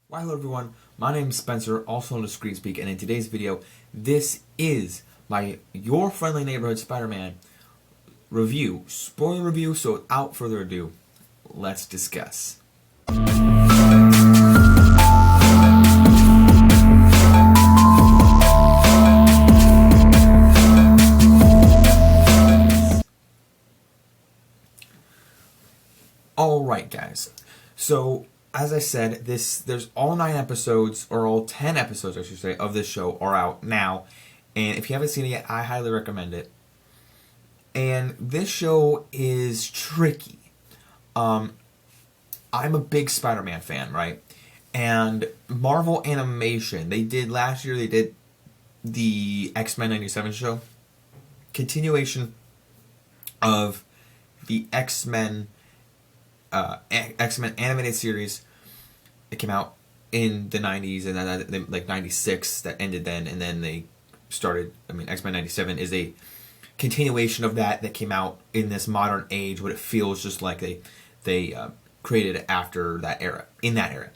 Why, hello everyone, my name is Spencer, also known as ScreenSpeak, and in today's video, this is my Your Friendly Neighborhood Spider-Man review, spoiler review, so without further ado, let's discuss. Alright guys, so as I said, there's all 9 episodes, or all 10 episodes I should say, of this show are out now. And if you haven't seen it yet, I highly recommend it. And this show is tricky. I'm a big Spider-Man fan, right? And Marvel Animation, last year they did the X-Men 97 show. Continuation of the X-Men animated series. It came out in the 90s, and then like 96 that ended then, and then they started. X-Men 97 is a continuation of that came out in this modern age. What it feels just like they created it after that era, in that era.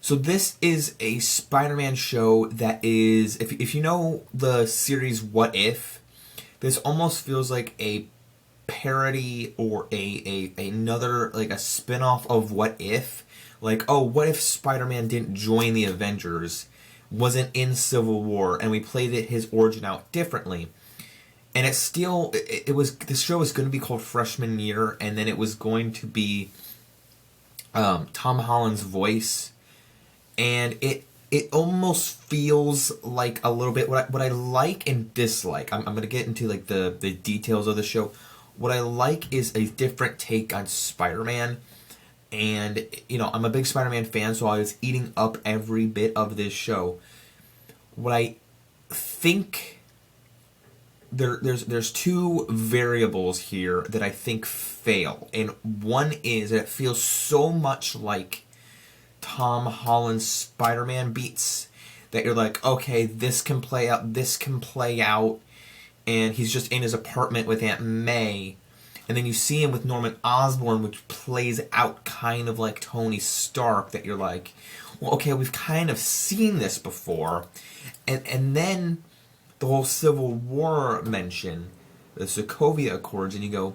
So this is a Spider-Man show that is, if you know the series What If, this almost feels like a parody or another, like a spin-off of What If. Like, oh, what if Spider-Man didn't join the Avengers, wasn't in Civil War, and we played his origin out differently. And it's still, this show was going to be called Freshman Year, and then it was going to be Tom Holland's voice. And it almost feels like a little bit, what I like and dislike, I'm going to get into like the details of the show. What I like is a different take on Spider-Man. And, you know, I'm a big Spider-Man fan, so I was eating up every bit of this show. What I think, there's two variables here that I think fail. And one is that it feels so much like Tom Holland's Spider-Man beats that you're like, okay, this can play out, and he's just in his apartment with Aunt May. And then you see him with Norman Osborn, which plays out kind of like Tony Stark, that you're like, well, okay, we've kind of seen this before. And then the whole Civil War mention, the Sokovia Accords, and you go,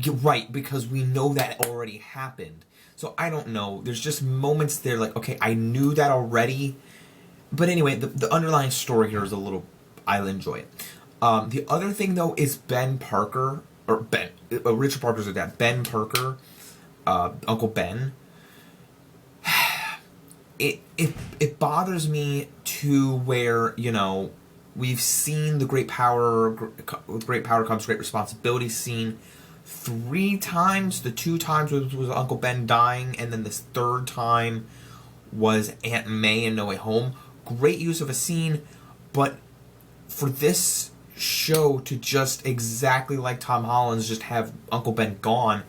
you're right, because we know that already happened. So I don't know, there's just moments there like, okay, I knew that already. But anyway, the underlying story here is a little, I'll enjoy it. The other thing, though, is Ben Parker, or Richard Parker's dad, Ben Parker, Uncle Ben. It bothers me to where, you know, we've seen the with great power comes great responsibility scene 3 times. The 2 times was Uncle Ben dying, and then this 3rd time was Aunt May in No Way Home. Great use of a scene, but for this show to just exactly like Tom Holland's just have Uncle Ben gone,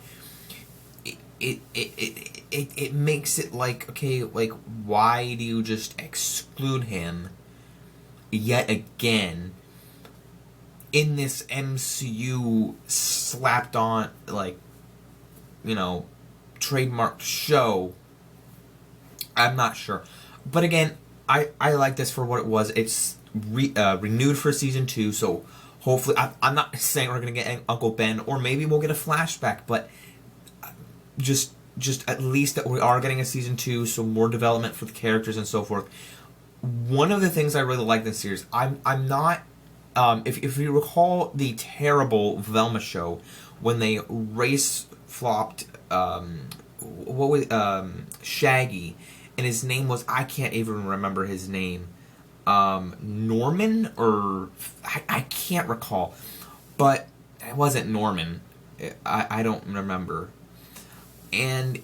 it makes it like, okay, like, why do you just exclude him yet again in this MCU slapped on, like, you know, trademark show? I'm not sure, but again, I like this for what it was. It's renewed for season 2, so hopefully, I'm not saying we're gonna get Uncle Ben, or maybe we'll get a flashback, but just at least that we are getting a season 2, so more development for the characters and so forth. One of the things I really like in this series, I'm not, if you recall the terrible Velma show when they race flopped Shaggy, and his name was, I can't even remember his name, Norman, or I can't recall, but it wasn't Norman. I don't remember. And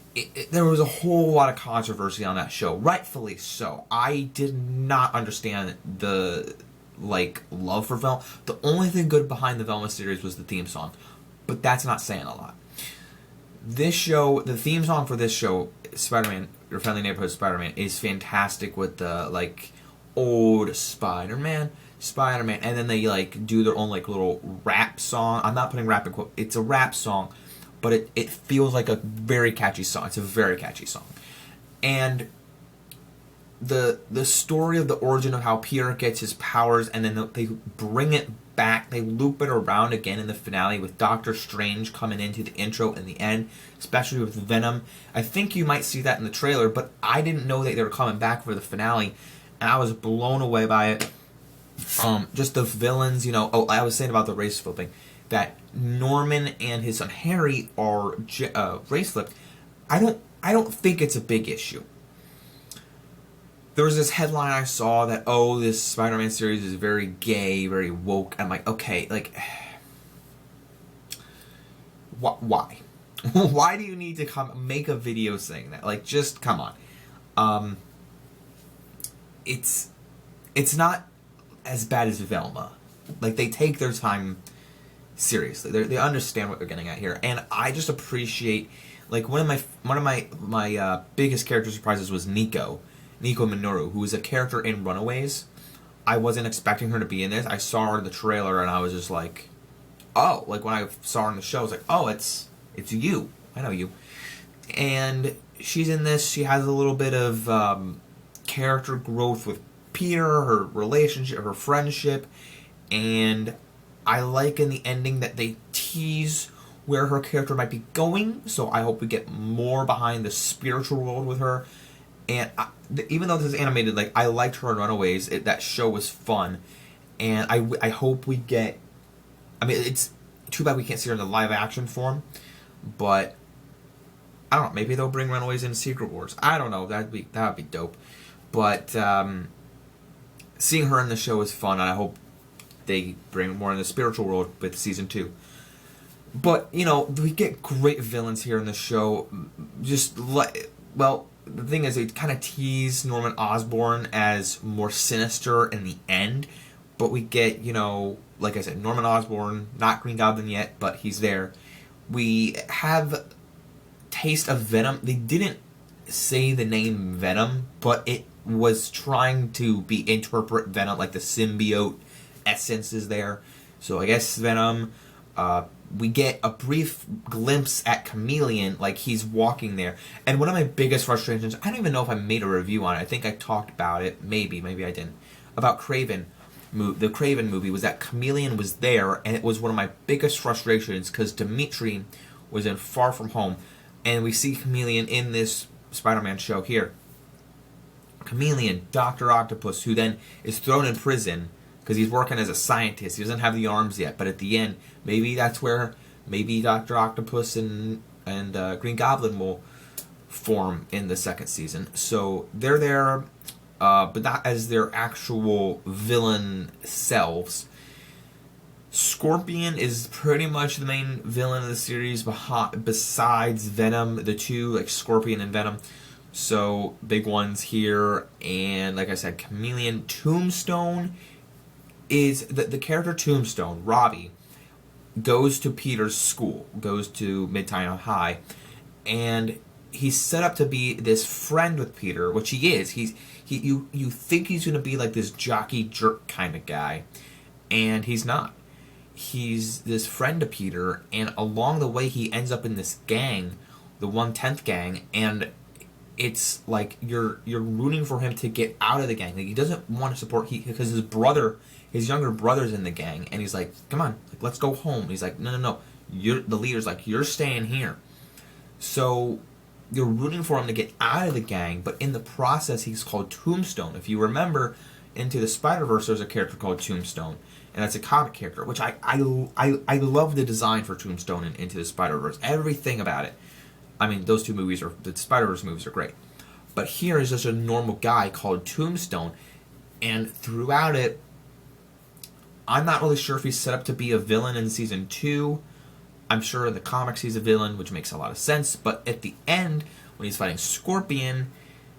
there was a whole lot of controversy on that show, rightfully so. I did not understand the, like, love for Velma. The only thing good behind the Velma series was the theme song, but that's not saying a lot. This show, the theme song for this show, Spider-Man, Your Friendly Neighborhood Spider-Man, is fantastic with the, like, old Spider-Man, and then they, like, do their own, like, little rap song. I'm not putting rap in quote, it's a rap song, but it feels like a very catchy song. It's a very catchy song. And the story of the origin of how Peter gets his powers, and then they bring it back, they loop it around again in the finale with Doctor Strange coming into the intro and the end, especially with Venom. I think you might see that in the trailer, but I didn't know that they were coming back for the finale, and I was blown away by it. Just the villains, I was saying about the race flipping, that Norman and his son Harry are race flipped. I don't think it's a big issue. There was this headline I saw that, this Spider-Man series is very gay, very woke. I'm like, okay, like, why? Why do you need to make a video saying that? Like, just come on. It's not as bad as Velma. Like, they take their time seriously. They understand what they're getting at here, and I just appreciate, like, one of my biggest character surprises was Nico Minoru, who is a character in Runaways. I wasn't expecting her to be in this. I saw her in the trailer, and I was just like, oh, like when I saw her in the show, I was like, oh, it's you. I know you. And she's in this. She has a little bit of character growth with Peter, her relationship, her friendship, and I like in the ending that they tease where her character might be going, so I hope we get more behind the spiritual world with her. And even though this is animated, like, I liked her in Runaways. That show was fun, and I hope we get. I mean, it's too bad we can't see her in the live action form, but I don't know. Maybe they'll bring Runaways into Secret Wars. I don't know. That would be dope. But seeing her in the show is fun, and I hope they bring more in the spiritual world with season 2. But we get great villains here in the show. The thing is, they kind of tease Norman Osborn as more sinister in the end, but we get, like I said, Norman Osborn, not Green Goblin yet, but he's there. We have taste of Venom. They didn't say the name Venom, but it was trying to interpret Venom, like the symbiote essence is there. So I guess Venom. We get a brief glimpse at Chameleon, like he's walking there. And one of my biggest frustrations, I don't even know if I made a review on it. I think I talked about it, maybe I didn't, about Kraven. The Kraven movie, was that Chameleon was there, and it was one of my biggest frustrations because Dimitri was in Far From Home, and we see Chameleon in this Spider-Man show here. Chameleon, Dr. Octopus, who then is thrown in prison because he's working as a scientist. He doesn't have the arms yet, but at the end, maybe that's where Dr. Octopus and Green Goblin will form in the second season. So they're there, but not as their actual villain selves. Scorpion is pretty much the main villain of the series, besides Venom, the two, like Scorpion and Venom. So big ones here, and like I said, Chameleon. Tombstone is the character Tombstone, Robbie, goes to Peter's school, goes to Midtown High, and he's set up to be this friend with Peter, which he is. You think he's going to be like this jockey jerk kind of guy, and he's not. He's this friend to Peter, and along the way he ends up in this gang, the 1/10 gang, and it's like you're rooting for him to get out of the gang. Like, he doesn't want to support because his younger brother's in the gang, and he's like, come on, like, let's go home. And he's like, no, the leader's like, you're staying here. So you're rooting for him to get out of the gang, but in the process, he's called Tombstone. If you remember, Into the Spider-Verse, there's a character called Tombstone, and that's a comic character, which I love the design for Tombstone and Into the Spider-Verse. Everything about it. I mean, those two movies the Spider-Verse movies are great. But here is just a normal guy called Tombstone, and throughout it, I'm not really sure if he's set up to be a villain in season 2. I'm sure in the comics he's a villain, which makes a lot of sense. But at the end, when he's fighting Scorpion,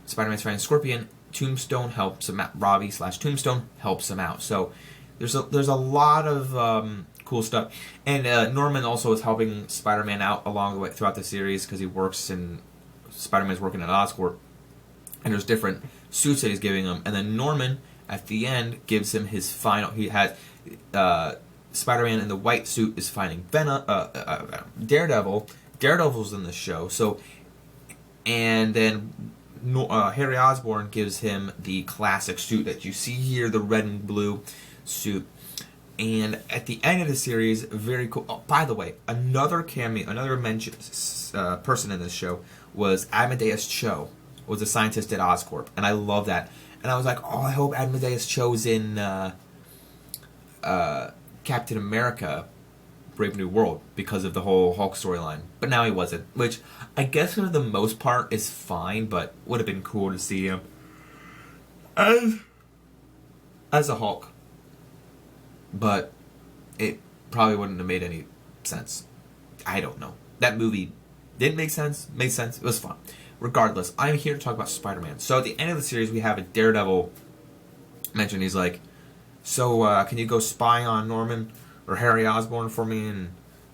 Spider-Man's fighting Scorpion, Tombstone helps him out. Robbie/Tombstone helps him out. So there's a lot of cool stuff. And Norman also is helping Spider-Man out along the way throughout the series because Spider-Man's working at Oscorp. And there's different suits that he's giving him. And then Norman, at the end, gives him his final. He has Spider-Man in the white suit is fighting Daredevil. Daredevil's in the show. So, and then Harry Osborn gives him the classic suit that you see here, the red and blue suit. And at the end of the series, very cool. Oh, by the way, another cameo, another mention, person in this show was Amadeus Cho, was a scientist at Oscorp, and I love that. And I was like, oh, I hope Amadeus Cho's in Captain America: Brave New World because of the whole Hulk storyline. But now he wasn't, which I guess for the most part is fine, but would have been cool to see him as a Hulk. But it probably wouldn't have made any sense. I don't know. That movie didn't make sense. Made sense. It was fun. Regardless, I'm here to talk about Spider-Man. So at the end of the series, we have a Daredevil mention. He's like, so can you go spy on Norman or Harry Osborn for me? And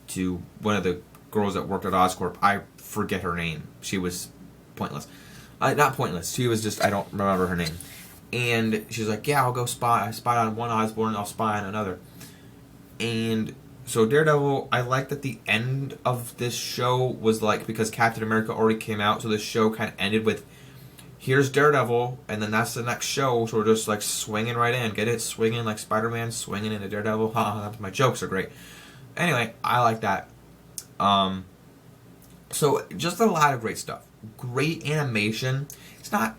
to one of the girls that worked at Oscorp, I forget her name. She was pointless. Not pointless. She was just, I don't remember her name. And she's like, yeah, I'll go spy. I spy on one Osborn, I'll spy on another. And so Daredevil, I like that the end of this show was like, because Captain America already came out, so the show kind of ended with, here's Daredevil, and then that's the next show, so we're just like swinging right in. Get it? Swinging like Spider-Man, swinging into Daredevil. Haha, my jokes are great. Anyway, I like that. So just a lot of great stuff. Great animation. It's not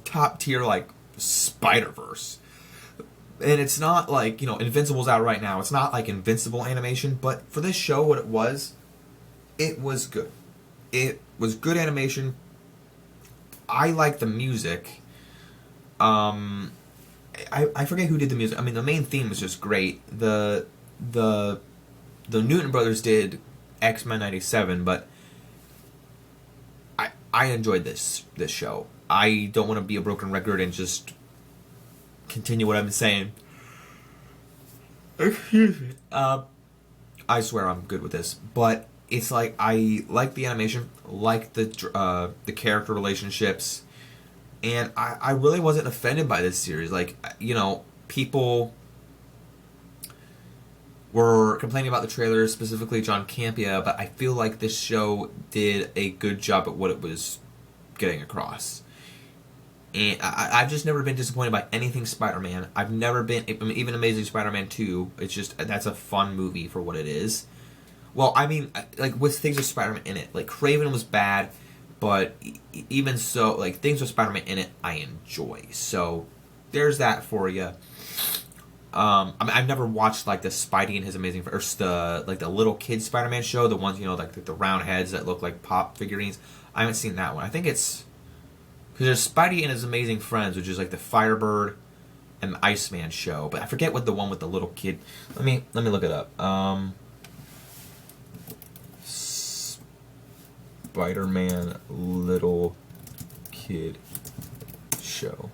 top tier like Spider-Verse. And it's not like, Invincible's out right now. It's not like Invincible animation, but for this show, what it was good. It was good animation. I like the music. I forget who did the music. I mean, the main theme was just great. The Newton Brothers did X-Men 97, but I enjoyed this show. I don't want to be a broken record and just continue what I've been saying. Excuse me. I swear I'm good with this, but it's like I like the animation, like the character relationships, and I really wasn't offended by this series. Like, people were complaining about the trailers, specifically John Campea, but I feel like this show did a good job at what it was getting across. And I've just never been disappointed by anything Spider-Man. I've never been, even Amazing Spider-Man 2, it's just, that's a fun movie for what it is. Well, I mean, like, with things with Spider-Man in it, like, Kraven was bad, but even so, like, things with Spider-Man in it, I enjoy. So, there's that for you. I mean, I've never watched, like, the Spidey and His Amazing, or the little kid Spider-Man show, the ones, like the round heads that look like pop figurines. I haven't seen that one. I think it's, because there's Spidey and His Amazing Friends, which is like the Firebird and the Iceman show, but I forget what the one with the little kid. Let me look it up. Spider-Man little kid show.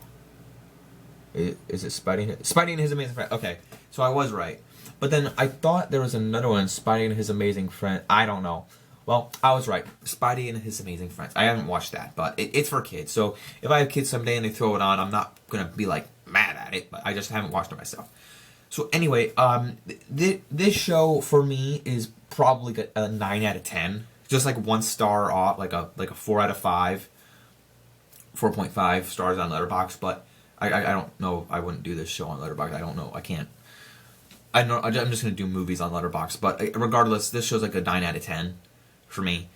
Is it Spidey and His Amazing Friend? Okay, so I was right. But then I thought there was another one, Spidey and His Amazing Friend. I don't know. Well, I was right. Spidey and His Amazing Friends. I haven't watched that, but it's for kids. So if I have kids someday and they throw it on, I'm not going to be like mad at it, but I just haven't watched it myself. So anyway, this show for me is probably a 9 out of 10. Just like 1 star off, like a 4 out of 5. 4.5 stars on Letterboxd, but I don't know. I wouldn't do this show on Letterboxd. I don't know. I can't. I'm just going to do movies on Letterboxd, but regardless, this show's like a 9 out of 10. For me,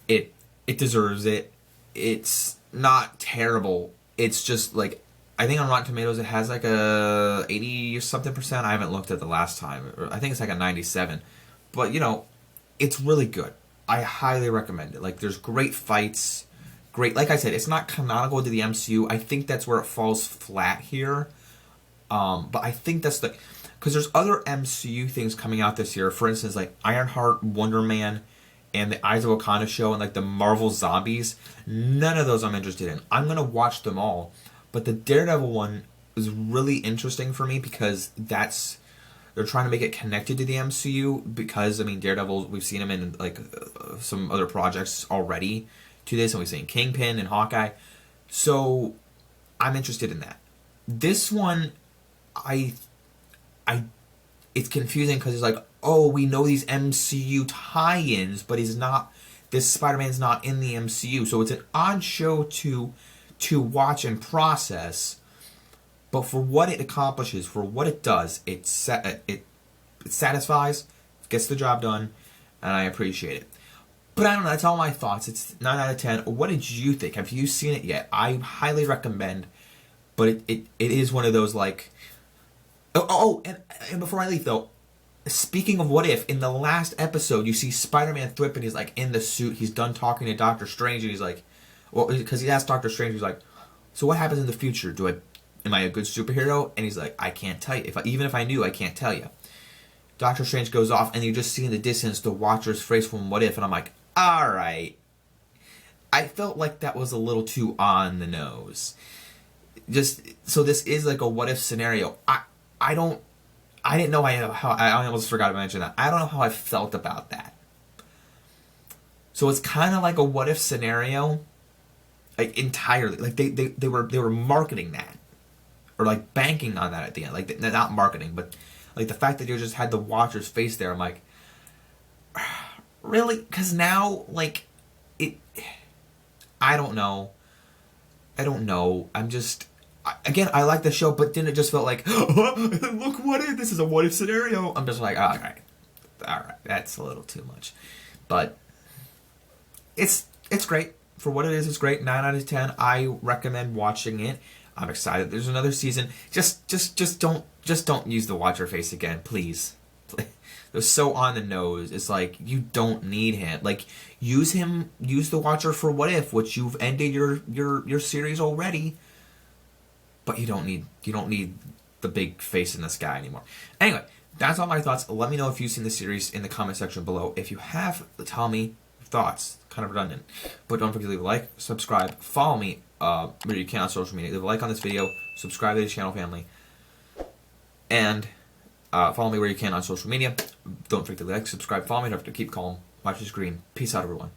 it deserves it. It's not terrible. It's just like, I think on Rotten Tomatoes it has like a 80 or something percent. I haven't looked at the last time. I think it's like a 97. But it's really good. I highly recommend it. Like, there's great fights. Great, like I said, it's not canonical to the MCU. I think that's where it falls flat here. But I think that's because there's other MCU things coming out this year. For instance, like Ironheart, Wonder Man, and the Eyes of Wakanda show, and like the Marvel Zombies. None of those I'm interested in. I'm going to watch them all. But the Daredevil one is really interesting for me because they're trying to make it connected to the MCU because, I mean, Daredevil, we've seen him in like some other projects already to this, and we've seen Kingpin and Hawkeye. So I'm interested in that. This one, it's confusing because it's like, oh, we know these MCU tie-ins, but this Spider-Man's not in the MCU, so it's an odd show to watch and process. But for what it accomplishes, for what it does, it satisfies, gets the job done, and I appreciate it. But I don't know, that's all my thoughts. It's 9 out of 10. What did you think? Have you seen it yet? I highly recommend, but it is one of those like... and before I leave though, speaking of what if, in the last episode, you see Spider-Man Thrip and he's like in the suit, he's done talking to Doctor Strange, and he's like... Well, because he asked Doctor Strange, he's like, so what happens in the future? Am I a good superhero? And he's like, I can't tell you. Even if I knew, I can't tell you. Doctor Strange goes off, and you just see in the distance the Watcher's face from What If, and I'm like, alright. I felt like that was a little too on the nose. So this is like a what if scenario. I didn't know how I almost forgot to mention that. I don't know how I felt about that. So it's kind of like a what if scenario, like entirely. Like they were marketing that, or like banking on that at the end. Like not marketing, but like the fact that you just had the Watcher's face there. I'm like, really? Because now like it. I don't know. I'm just... Again, I like the show, but then it just felt like, look, what if this is a what if scenario? I'm just like, all right, that's a little too much, but it's great for what it is. It's great. 9 out of 10. I recommend watching it. I'm excited. There's another season. Just don't use the Watcher face again, please. They're so on the nose. It's like, you don't need him. Like, use the Watcher for What If, which you've ended your series already. But you don't need the big face in the sky anymore. Anyway, that's all my thoughts. Let me know if you've seen the series in the comment section below. If you have, tell me your thoughts. Kind of redundant. But don't forget to leave a like, subscribe, follow me where you can on social media. Leave a like on this video, subscribe to the channel family, and follow me where you can on social media. Don't forget to like, subscribe, follow me. Don't forget to keep calm, watch the screen. Peace out, everyone.